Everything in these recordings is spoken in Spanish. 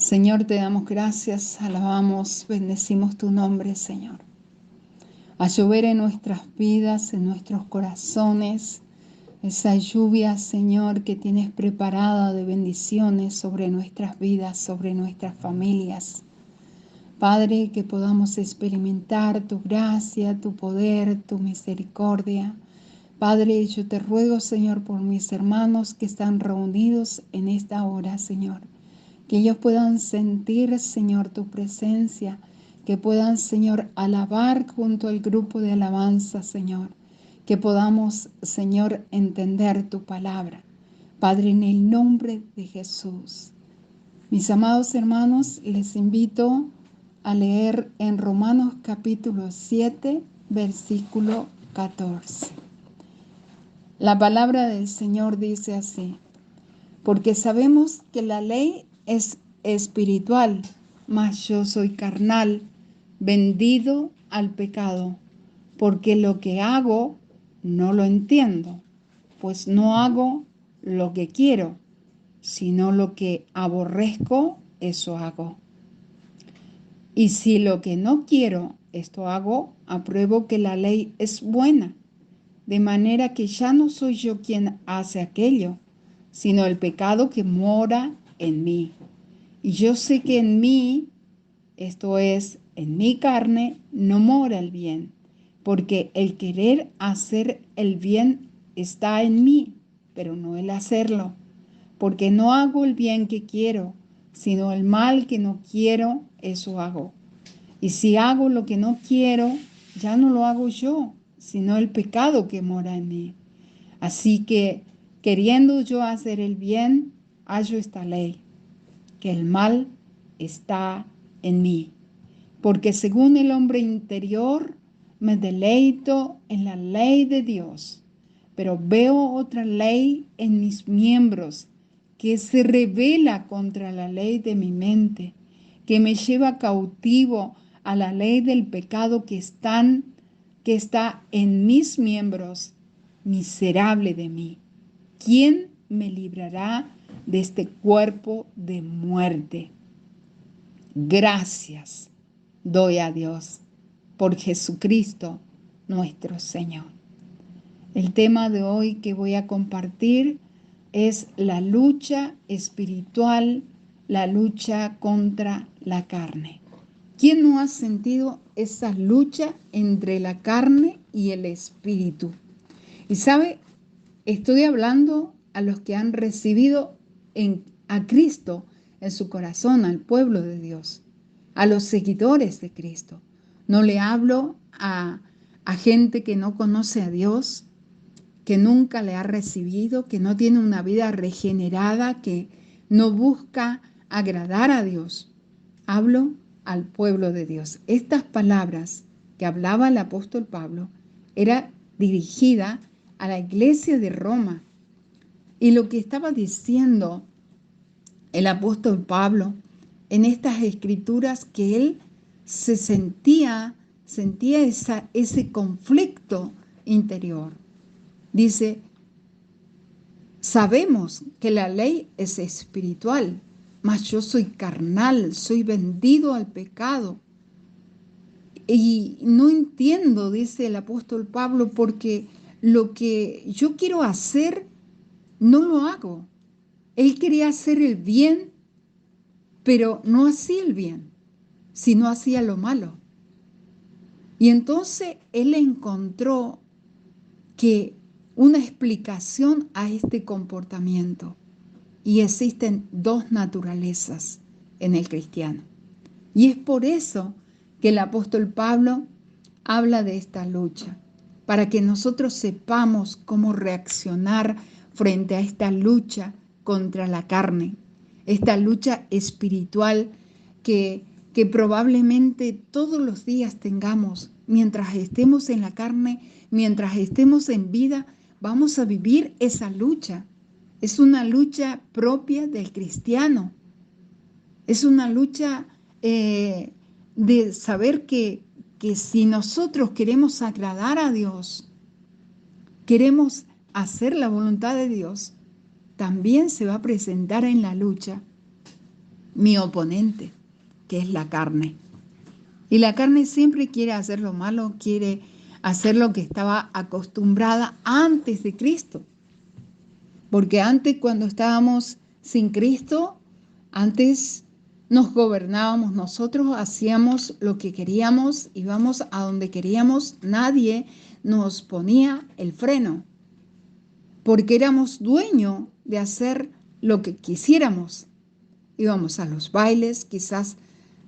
Señor, te damos gracias, alabamos, bendecimos tu nombre, Señor. A llover en nuestras vidas, en nuestros corazones, esa lluvia, Señor, que tienes preparada de bendiciones sobre nuestras vidas, sobre nuestras familias. Padre, que podamos experimentar tu gracia, tu poder, tu misericordia. Padre, yo te ruego, Señor, por mis hermanos que están reunidos en esta hora, Señor. Que ellos puedan sentir, Señor, tu presencia, que puedan, Señor, alabar junto al grupo de alabanza, Señor, que podamos, Señor, entender tu palabra. Padre, en el nombre de Jesús. Mis amados hermanos, les invito a leer en Romanos capítulo 7, versículo 14. La palabra del Señor dice así: porque sabemos que la ley es espiritual, mas yo soy carnal, vendido al pecado, porque lo que hago no lo entiendo, pues no hago lo que quiero, sino lo que aborrezco, eso hago. Y si lo que no quiero, esto hago, apruebo que la ley es buena, de manera que ya no soy yo quien hace aquello, sino el pecado que mora en mí. Y yo sé que en mí, esto es, en mi carne, no mora el bien, porque el querer hacer el bien está en mí, pero no el hacerlo, porque no hago el bien que quiero, sino el mal que no quiero, eso hago. Y si hago lo que no quiero, ya no lo hago yo, sino el pecado que mora en mí. Así que, queriendo yo hacer el bien, hallo esta ley, que el mal está en mí. Porque según el hombre interior, me deleito en la ley de Dios, pero veo otra ley en mis miembros que se rebela contra la ley de mi mente, que me lleva cautivo a la ley del pecado que está en mis miembros. Miserable de mí, ¿quién me librará de este cuerpo de muerte? Gracias doy a Dios por Jesucristo nuestro Señor. El tema de hoy que voy a compartir es la lucha espiritual, la lucha contra la carne. ¿Quién no ha sentido esa lucha entre la carne y el espíritu? Y sabe, estoy hablando a los que han recibido a Cristo en su corazón, al pueblo de Dios, a los seguidores de Cristo. No le hablo a gente que no conoce a Dios, que nunca le ha recibido, que no tiene una vida regenerada, que no busca agradar a Dios. Hablo al pueblo de Dios. Estas palabras que hablaba el apóstol Pablo era dirigida a la iglesia de Roma. Y lo que estaba diciendo el apóstol Pablo en estas escrituras, que él sentía ese conflicto interior. Dice, sabemos que la ley es espiritual, mas yo soy carnal, soy vendido al pecado. Y no entiendo, dice el apóstol Pablo, porque lo que yo quiero hacer, no lo hago. Él quería hacer el bien, pero no hacía el bien, sino hacía lo malo. Y entonces él encontró que una explicación a este comportamiento. Y existen dos naturalezas en el cristiano. Y es por eso que el apóstol Pablo habla de esta lucha, para que nosotros sepamos cómo reaccionar frente a esta lucha contra la carne, esta lucha espiritual que probablemente todos los días tengamos. Mientras estemos en la carne, mientras estemos en vida, vamos a vivir esa lucha. Es una lucha propia del cristiano. Es una lucha de saber que si nosotros queremos agradar a Dios, queremos hacer la voluntad de Dios, también se va a presentar en la lucha mi oponente, que es la carne. Y la carne siempre quiere hacer lo malo, quiere hacer lo que estaba acostumbrada antes de Cristo. Porque antes, cuando estábamos sin Cristo, antes nos gobernábamos nosotros, hacíamos lo que queríamos, íbamos a donde queríamos, nadie nos ponía el freno, porque éramos dueños de hacer lo que quisiéramos. Íbamos a los bailes, quizás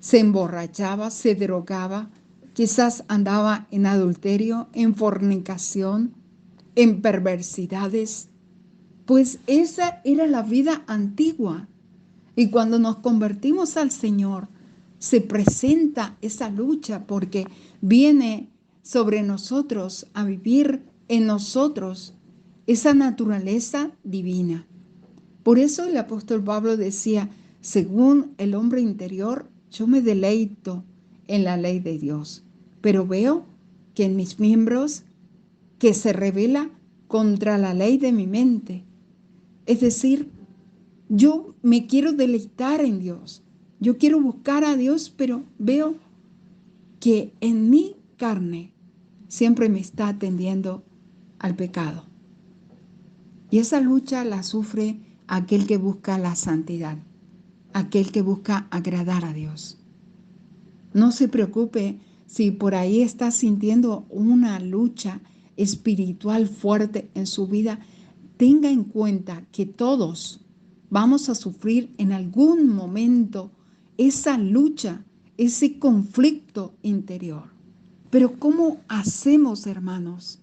se emborrachaba, se drogaba, quizás andaba en adulterio, en fornicación, en perversidades. Pues esa era la vida antigua. Y cuando nos convertimos al Señor, se presenta esa lucha porque viene sobre nosotros a vivir en nosotros esa naturaleza divina. Por eso el apóstol Pablo decía, según el hombre interior, yo me deleito en la ley de Dios, pero veo que en mis miembros que se revela contra la ley de mi mente. Es decir, yo me quiero deleitar en Dios. Yo quiero buscar a Dios, pero veo que en mi carne siempre me está tendiendo al pecado. Y esa lucha la sufre aquel que busca la santidad, aquel que busca agradar a Dios. No se preocupe si por ahí está sintiendo una lucha espiritual fuerte en su vida. Tenga en cuenta que todos vamos a sufrir en algún momento esa lucha, ese conflicto interior. Pero ¿cómo hacemos, hermanos?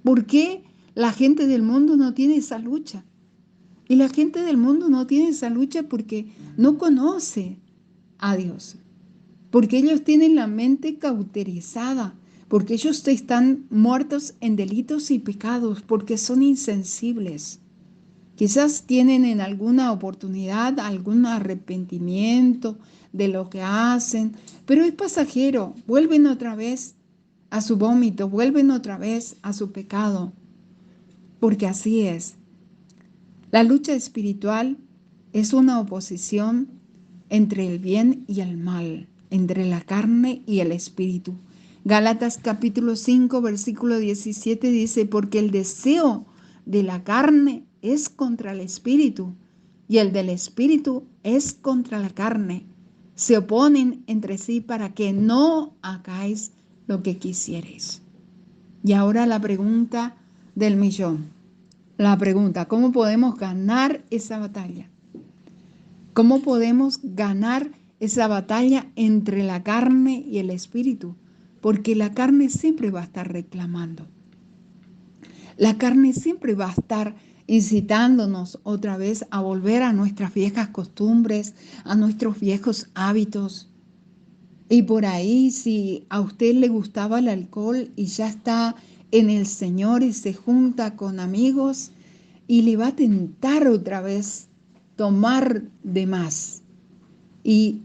¿Por qué la gente del mundo no tiene esa lucha? Y la gente del mundo no tiene esa lucha porque no conoce a Dios, porque ellos tienen la mente cauterizada, porque ellos están muertos en delitos y pecados, porque son insensibles. Quizás tienen en alguna oportunidad algún arrepentimiento de lo que hacen, pero es pasajero, vuelven otra vez a su vómito, vuelven otra vez a su pecado, porque así es. La lucha espiritual es una oposición entre el bien y el mal, entre la carne y el espíritu. Gálatas capítulo 5, versículo 17 dice, porque el deseo de la carne es contra el espíritu y el del espíritu es contra la carne. Se oponen entre sí para que no hagáis lo que quisierais. Y ahora la pregunta del millón. La pregunta, ¿cómo podemos ganar esa batalla? ¿Cómo podemos ganar esa batalla entre la carne y el espíritu? Porque la carne siempre va a estar reclamando. La carne siempre va a estar incitándonos otra vez a volver a nuestras viejas costumbres, a nuestros viejos hábitos. Y por ahí, si a usted le gustaba el alcohol y ya está en el Señor y se junta con amigos, y le va a tentar otra vez tomar de más. Y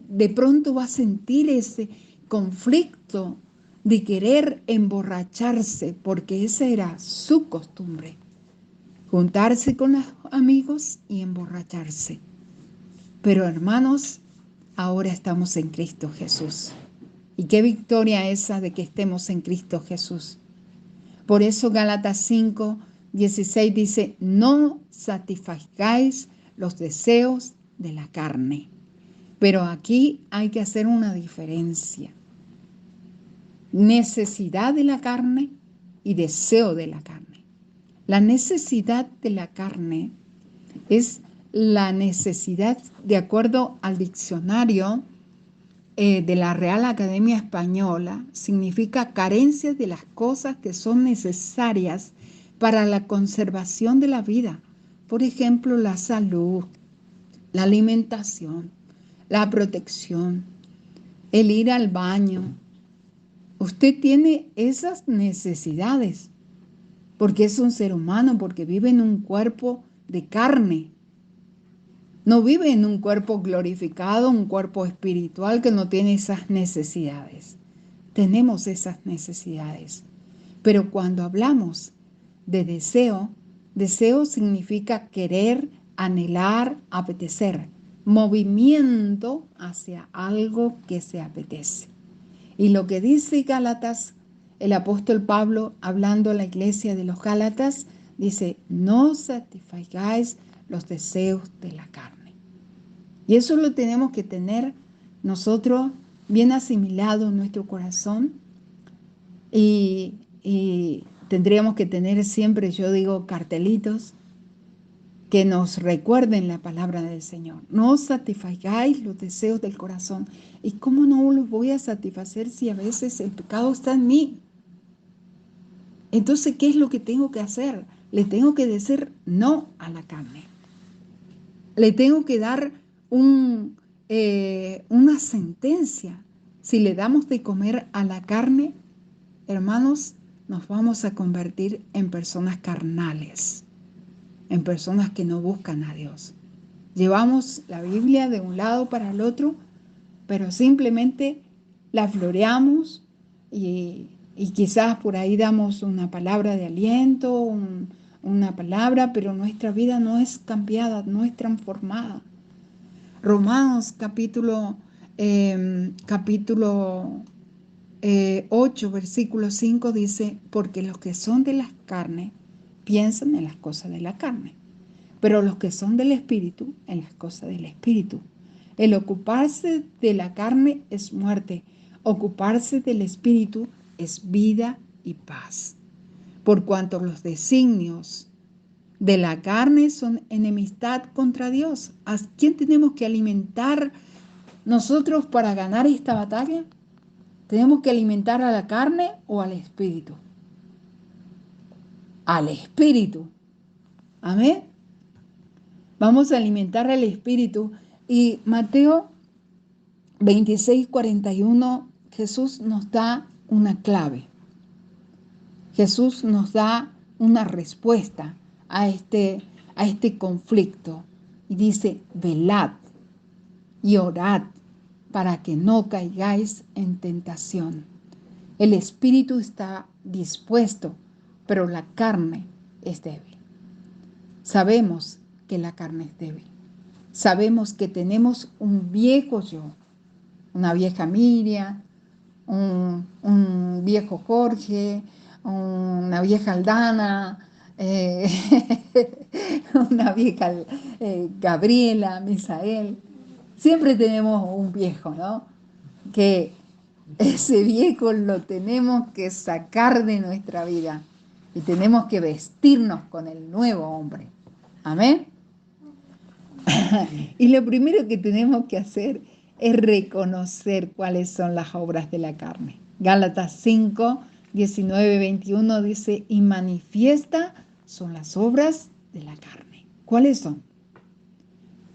de pronto va a sentir ese conflicto de querer emborracharse, porque esa era su costumbre, juntarse con los amigos y emborracharse. Pero hermanos, ahora estamos en Cristo Jesús. Y qué victoria esa de que estemos en Cristo Jesús. Por eso Gálatas 5, 16 dice, no satisfagáis los deseos de la carne. Pero aquí hay que hacer una diferencia. Necesidad de la carne y deseo de la carne. La necesidad de la carne es la necesidad, de acuerdo al diccionario de la Real Academia Española, significa carencia de las cosas que son necesarias para la conservación de la vida. Por ejemplo, la salud, la alimentación, la protección, el ir al baño. Usted tiene esas necesidades porque es un ser humano, porque vive en un cuerpo de carne. No vive en un cuerpo glorificado, un cuerpo espiritual que no tiene esas necesidades. Tenemos esas necesidades. Pero cuando hablamos de deseo, deseo significa querer, anhelar, apetecer. movimiento hacia algo que se apetece. Y lo que dice Gálatas, el apóstol Pablo, hablando a la iglesia de los Gálatas, dice, no satisfagáis los deseos de la carne. Y eso lo tenemos que tener nosotros bien asimilado en nuestro corazón y tendríamos que tener siempre, yo digo, cartelitos que nos recuerden la palabra del Señor. No satisfagáis los deseos del corazón. ¿Y cómo no los voy a satisfacer si a veces el pecado está en mí? Entonces, ¿qué es lo que tengo que hacer? Le tengo que decir no a la carne. Le tengo que dar una sentencia. Si le damos de comer a la carne, hermanos, nos vamos a convertir en personas carnales, en personas que no buscan a Dios. Llevamos la Biblia de un lado para el otro, pero simplemente la floreamos y quizás por ahí damos una palabra de aliento, una palabra, pero nuestra vida no es cambiada, no es transformada. Romanos capítulo 8, versículo 5 dice, porque los que son de la carne piensan en las cosas de la carne, pero los que son del Espíritu, en las cosas del Espíritu. El ocuparse de la carne es muerte, ocuparse del Espíritu es vida y paz. Por cuanto los designios de la carne son enemistad contra Dios. ¿A quién tenemos que alimentar nosotros para ganar esta batalla? ¿Tenemos que alimentar a la carne o al Espíritu? Al Espíritu. Amén. Vamos a alimentar al Espíritu. Y Mateo 26:41, Jesús nos da una clave. Jesús nos da una respuesta a este conflicto. Y dice, velad y orad para que no caigáis en tentación. El espíritu está dispuesto, pero la carne es débil. Sabemos que la carne es débil. Sabemos que tenemos un viejo yo, una vieja Miriam, un viejo Jorge, una vieja Aldana, una vieja Gabriela, Misael. Siempre tenemos un viejo, ¿no? Que ese viejo lo tenemos que sacar de nuestra vida y tenemos que vestirnos con el nuevo hombre. Amén. Y lo primero que tenemos que hacer es reconocer cuáles son las obras de la carne. Gálatas 5, 19, 21 dice, y manifiesta son las obras de la carne. ¿Cuáles son?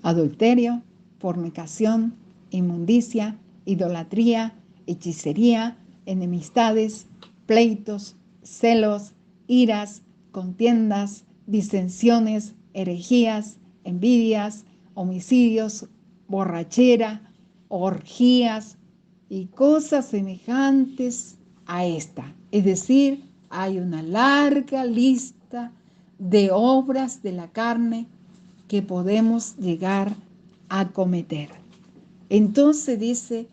Adulterio, fornicación, inmundicia, idolatría, hechicería, enemistades, pleitos, celos, iras, contiendas, disensiones, herejías, envidias, homicidios, borrachera, orgías y cosas semejantes a esta. Es decir, hay una larga lista de obras de la carne que podemos llegar a cometer. Entonces dice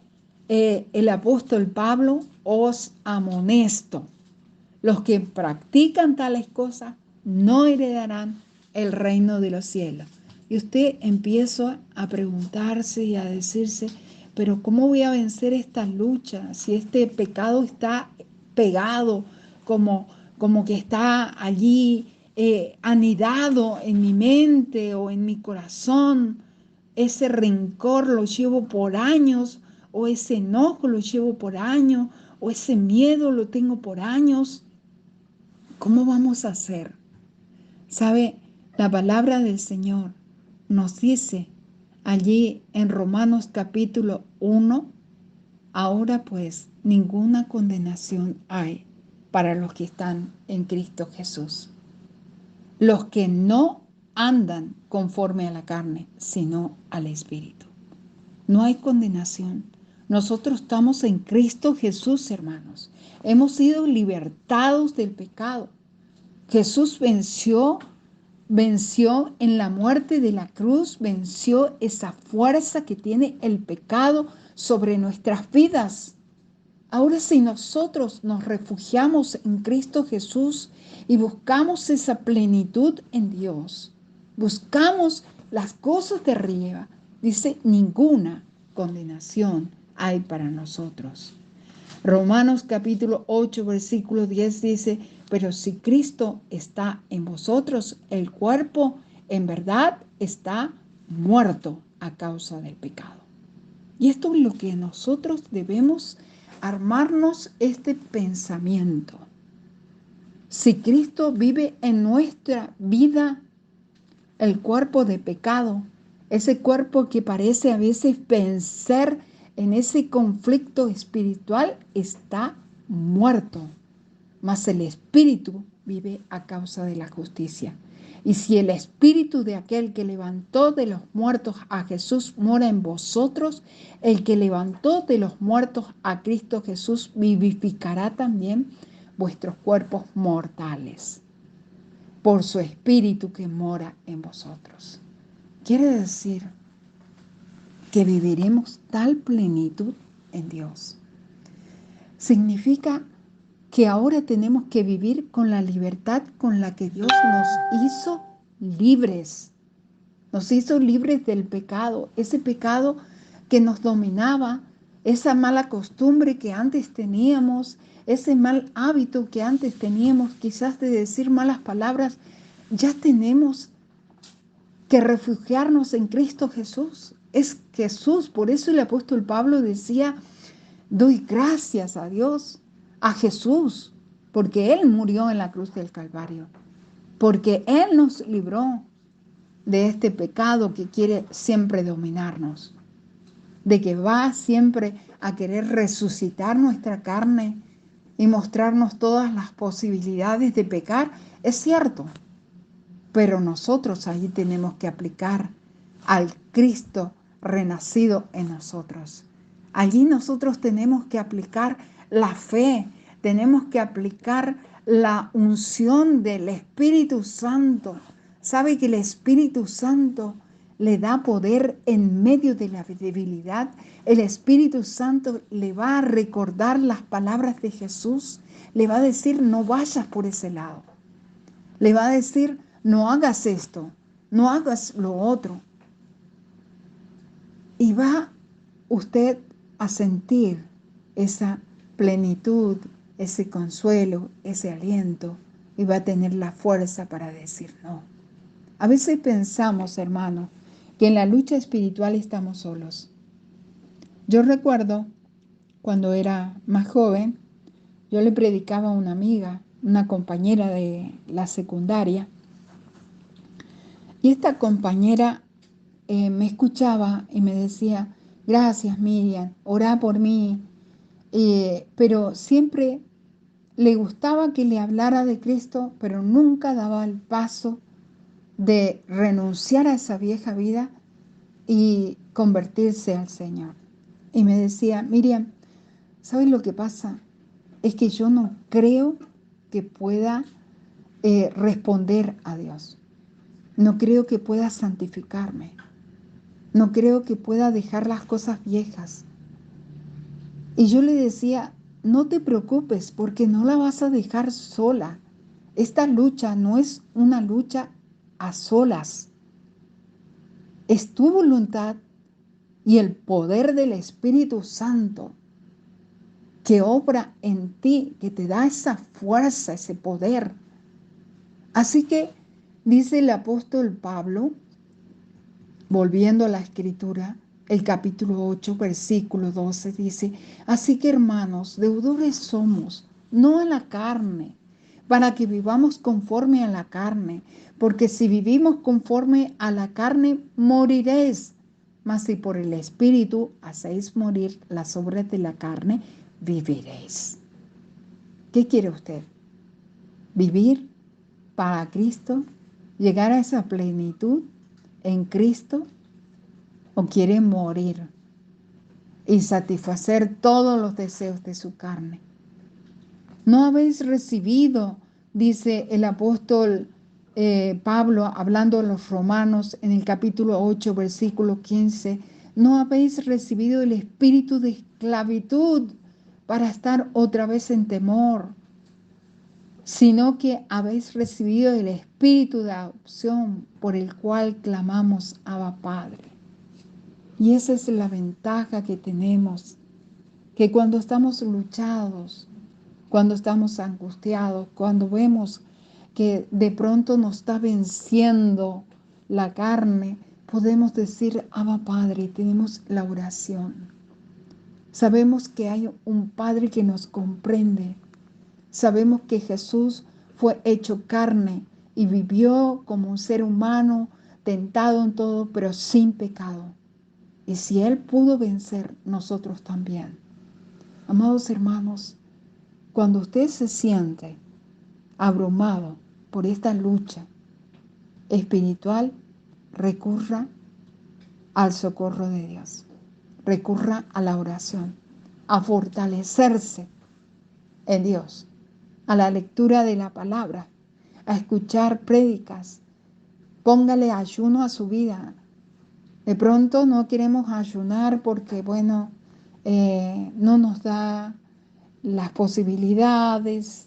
el apóstol Pablo, os amonesto, los que practican tales cosas no heredarán el reino de los cielos. Y usted empieza a preguntarse y a decirse, pero ¿cómo voy a vencer esta lucha si este pecado está pegado, como que está allí anidado en mi mente o en mi corazón? Ese rencor lo llevo por años, o ese enojo lo llevo por años, o ese miedo lo tengo por años. ¿Cómo vamos a hacer? ¿Sabe? La palabra del Señor nos dice allí en Romanos capítulo 1, ahora pues ninguna condenación hay para los que están en Cristo Jesús. Los que no andan conforme a la carne, sino al Espíritu. No hay condenación. Nosotros estamos en Cristo Jesús, hermanos. Hemos sido libertados del pecado. Jesús venció venció en la muerte de la cruz, venció esa fuerza que tiene el pecado sobre nuestras vidas. Ahora si nosotros nos refugiamos en Cristo Jesús y buscamos esa plenitud en Dios, buscamos las cosas de arriba, dice, ninguna condenación hay para nosotros. Romanos capítulo 8, versículo 10 dice, pero si Cristo está en vosotros, el cuerpo en verdad está muerto a causa del pecado. Y esto es lo que nosotros debemos armarnos este pensamiento. Si Cristo vive en nuestra vida, el cuerpo de pecado, ese cuerpo que parece a veces vencer en ese conflicto espiritual, está muerto, mas el espíritu vive a causa de la justicia. Y si el espíritu de aquel que levantó de los muertos a Jesús mora en vosotros, el que levantó de los muertos a Cristo Jesús vivificará también vuestros cuerpos mortales por su espíritu que mora en vosotros. Quiere decir que viviremos tal plenitud en Dios. Significa que ahora tenemos que vivir con la libertad con la que Dios nos hizo libres. Nos hizo libres del pecado, ese pecado que nos dominaba, esa mala costumbre que antes teníamos, ese mal hábito que antes teníamos, quizás de decir malas palabras. Ya tenemos que refugiarnos en Cristo Jesús. Es Jesús, por eso el apóstol Pablo decía, doy gracias a Dios, a Jesús, porque Él murió en la cruz del Calvario, porque Él nos libró de este pecado que quiere siempre dominarnos, de que va siempre a querer resucitar nuestra carne y mostrarnos todas las posibilidades de pecar. Es cierto, pero nosotros ahí tenemos que aplicar al Cristo renacido en nosotros. Allí nosotros tenemos que aplicar la fe, tenemos que aplicar la unción del Espíritu Santo. ¿Sabe que el Espíritu Santo le da poder en medio de la debilidad? El Espíritu Santo le va a recordar las palabras de Jesús, le va a decir, no vayas por ese lado. Le va a decir, no hagas esto, no hagas lo otro. Y va usted a sentir esa plenitud, ese consuelo, ese aliento, y va a tener la fuerza para decir no. A veces pensamos, hermano, que en la lucha espiritual estamos solos. Yo recuerdo cuando era más joven, yo le predicaba a una amiga, una compañera de la secundaria, y esta compañera me escuchaba y me decía, gracias Miriam, orá por mí, pero siempre le gustaba que le hablara de Cristo, pero nunca daba el paso de renunciar a esa vieja vida y convertirse al Señor. Y me decía, Miriam, ¿sabes lo que pasa? Es que yo no creo que pueda responder a Dios. No creo que pueda santificarme. No creo que pueda dejar las cosas viejas. Y yo le decía, no te preocupes porque no la vas a dejar sola. Esta lucha no es una lucha a solas. Es tu voluntad y el poder del Espíritu Santo que obra en ti, que te da esa fuerza, ese poder. Así que dice el apóstol Pablo, volviendo a la escritura, el capítulo 8, versículo 12 dice, así que hermanos, deudores somos, no a la carne, para que vivamos conforme a la carne, porque si vivimos conforme a la carne, moriréis, mas si por el Espíritu hacéis morir las obras de la carne, viviréis. ¿Qué quiere usted? ¿Vivir para Cristo? ¿Llegar a esa plenitud en Cristo? ¿O quiere morir y satisfacer todos los deseos de su carne? ¿No habéis recibido, dice el apóstol Pablo, hablando a los romanos en el capítulo 8, versículo 15, no habéis recibido el espíritu de esclavitud para estar otra vez en temor, sino que habéis recibido el espíritu de adopción por el cual clamamos Abba Padre. Y esa es la ventaja que tenemos, que cuando estamos luchados, cuando estamos angustiados, cuando vemos que de pronto nos está venciendo la carne, podemos decir Abba Padre, tenemos la oración. Sabemos que hay un Padre que nos comprende. Sabemos que Jesús fue hecho carne y vivió como un ser humano, tentado en todo, pero sin pecado. Y si Él pudo vencer, nosotros también. Amados hermanos, cuando usted se siente abrumado por esta lucha espiritual, recurra al socorro de Dios. Recurra a la oración, a fortalecerse en Dios, a la lectura de la palabra, a escuchar prédicas. Póngale ayuno a su vida. De pronto no queremos ayunar porque, bueno, no nos da las posibilidades,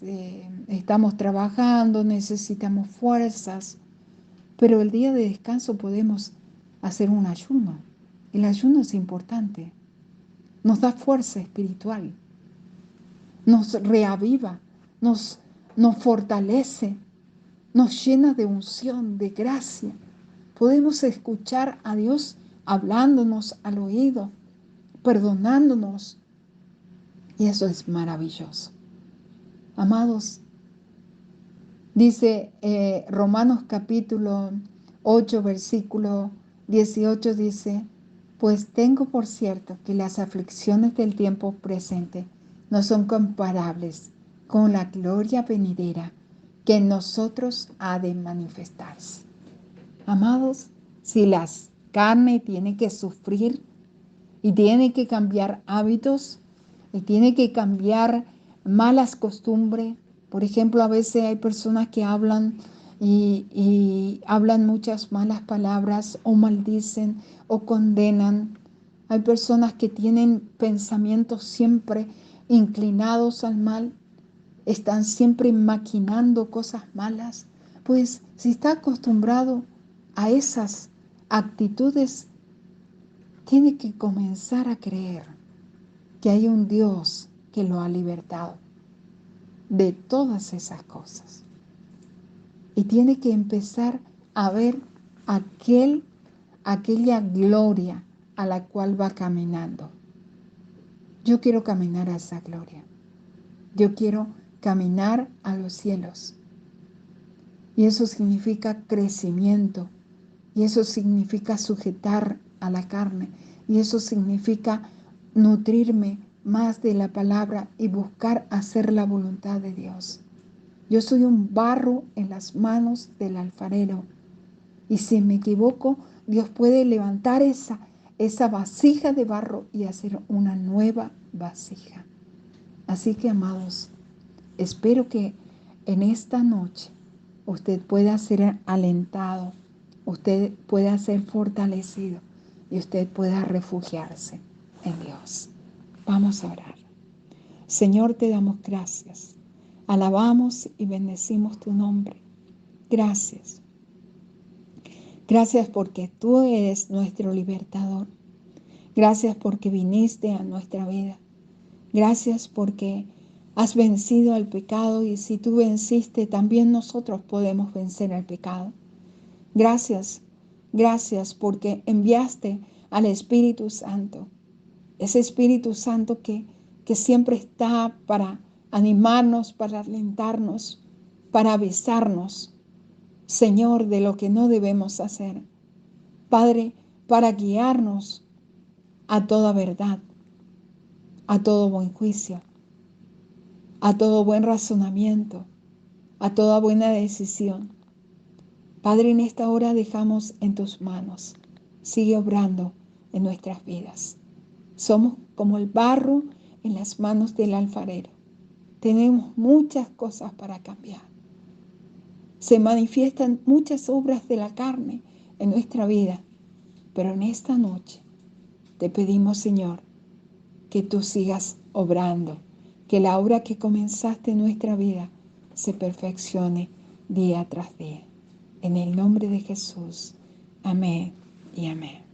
estamos trabajando, necesitamos fuerzas, pero el día de descanso podemos hacer un ayuno. El ayuno es importante, nos da fuerza espiritual, nos reaviva, nos fortalece, nos llena de unción, de gracia. Podemos escuchar a Dios hablándonos al oído, perdonándonos, y eso es maravilloso. Amados, dice Romanos capítulo 8, versículo 18, dice, pues tengo por cierto que las aflicciones del tiempo presente no son comparables con la gloria venidera que en nosotros ha de manifestarse. Amados, si la carne tiene que sufrir y tiene que cambiar hábitos y tiene que cambiar malas costumbres. Por ejemplo, a veces hay personas que hablan y hablan muchas malas palabras o maldicen o condenan. Hay personas que tienen pensamientos siempre inclinados al mal, están siempre maquinando cosas malas. Pues si está acostumbrado a esas actitudes, tiene que comenzar a creer que hay un Dios que lo ha libertado de todas esas cosas. Y tiene que empezar a ver aquella gloria a la cual va caminando. Yo quiero caminar a esa gloria. Yo quiero caminar a los cielos. Y eso significa crecimiento. Y eso significa sujetar a la carne. Y eso significa nutrirme más de la palabra y buscar hacer la voluntad de Dios. Yo soy un barro en las manos del alfarero. Y si me equivoco, Dios puede levantar esa vasija de barro y hacer una nueva vasija. Así que, amados, espero que en esta noche usted pueda ser alentado, usted pueda ser fortalecido y usted pueda refugiarse en Dios. Vamos a orar. Señor, te damos gracias. Alabamos y bendecimos tu nombre. Gracias. Gracias porque tú eres nuestro libertador. Gracias porque viniste a nuestra vida. Gracias porque has vencido al pecado y si tú venciste, también nosotros podemos vencer al pecado. Gracias, gracias porque enviaste al Espíritu Santo. Ese Espíritu Santo que siempre está para animarnos, para alentarnos, para avisarnos, Señor, de lo que no debemos hacer. Padre, para guiarnos a toda verdad, a todo buen juicio, a todo buen razonamiento, a toda buena decisión. Padre, en esta hora dejamos en tus manos. Sigue obrando en nuestras vidas. Somos como el barro en las manos del alfarero. Tenemos muchas cosas para cambiar. Se manifiestan muchas obras de la carne en nuestra vida, pero en esta noche te pedimos, Señor, que tú sigas obrando, que la obra que comenzaste en nuestra vida se perfeccione día tras día. En el nombre de Jesús. Amén y amén.